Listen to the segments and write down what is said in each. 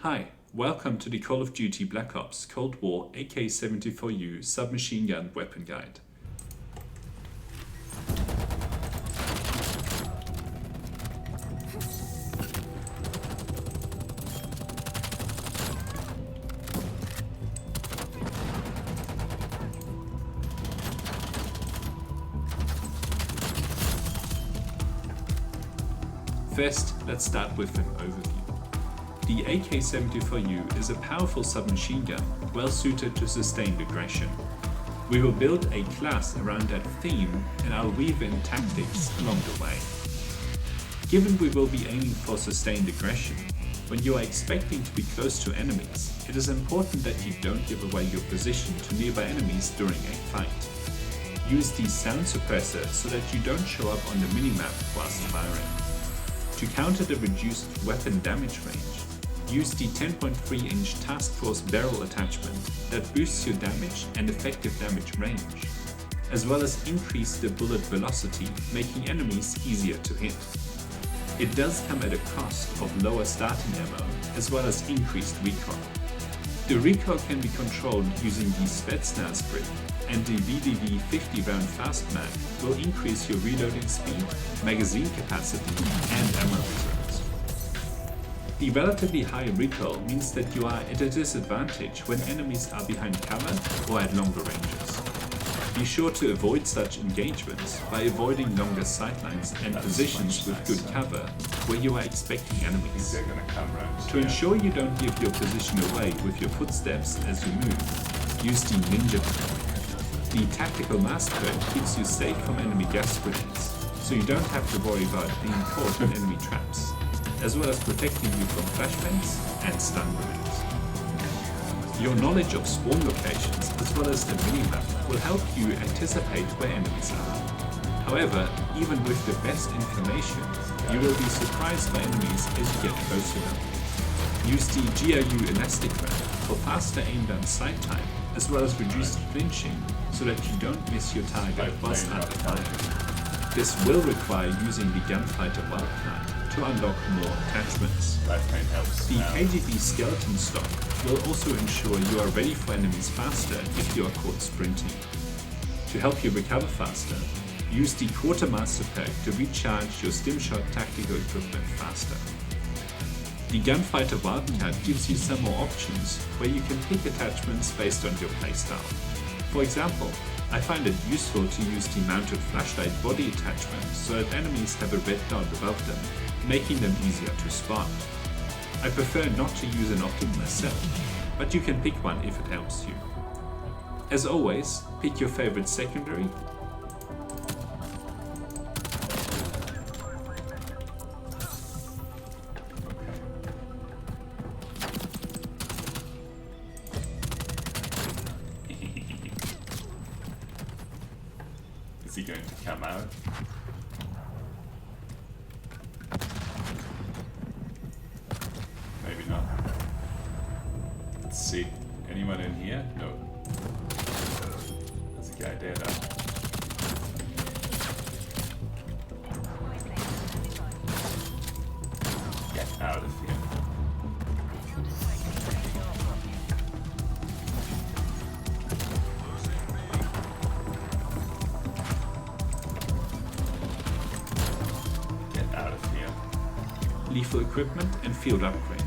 Hi, welcome to the Call of Duty Black Ops Cold War AK-74u submachine gun weapon guide. First, let's start with an overview. The AK-74u is a powerful submachine gun, well suited to sustained aggression. We will build a class around that theme, and I'll weave in tactics along the way. Given we will be aiming for sustained aggression, when you are expecting to be close to enemies, it is important that you don't give away your position to nearby enemies during a fight. Use the sound suppressor so that you don't show up on the minimap whilst firing. To counter the reduced weapon damage range, use the 10.3-inch Task Force barrel attachment that boosts your damage and effective damage range, as well as increase the bullet velocity, making enemies easier to hit. It does come at a cost of lower starting ammo, as well as increased recoil. The recoil can be controlled using the Spetsnaz Grip, and the Rnd 50-round Fast Mag will increase your reloading speed, magazine capacity, and ammo reserves. The relatively high recoil means that you are at a disadvantage when enemies are behind cover or at longer ranges. Be sure to avoid such engagements by avoiding longer sightlines and positions with good cover where you are expecting enemies. To ensure you don't give your position away with your footsteps as you move, use the ninja technique. The tactical mask cone keeps you safe from enemy gas grenades, so you don't have to worry about being caught in enemy traps, as well as protecting you from flashbangs and stun grenades. Your knowledge of spawn locations as well as the minimap will help you anticipate where enemies are. However, even with the best information, you will be surprised by enemies as you get close to them. Use the GRU elastic wrap for faster aim down sight time, as well as reduced flinching, so that you don't miss your target whilst under fire. This will require using the Gunfighter wildcard to unlock more attachments. The KGB skeleton stock will also ensure you are ready for enemies faster if you are caught sprinting. To help you recover faster, use the Quartermaster pack to recharge your Stimshot tactical equipment faster. The Gunfighter wildcard gives you some more options where you can pick attachments based on your playstyle. For example, I find it useful to use the mounted flashlight body attachment so that enemies have a red dot above them, making them easier to spot. I prefer not to use an optic myself, but you can pick one if it helps you. As always, pick your favorite secondary . Is he going to come out? Maybe not. Let's see. Anyone in here? No. There's a guy there though. Get out of here. Lethal equipment and field upgrade.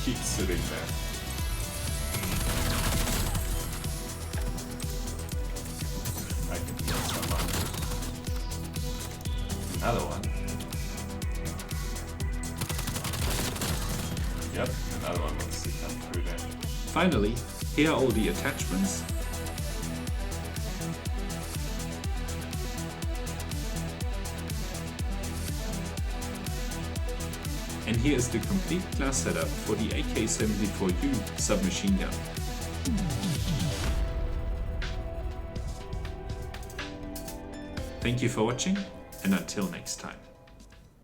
Keep sitting there. I can hear someone. Another one. Yep, another one wants to come through there. Finally, here are all the attachments. And here is the complete class setup for the AK-74u submachine gun. Thank you for watching, and until next time.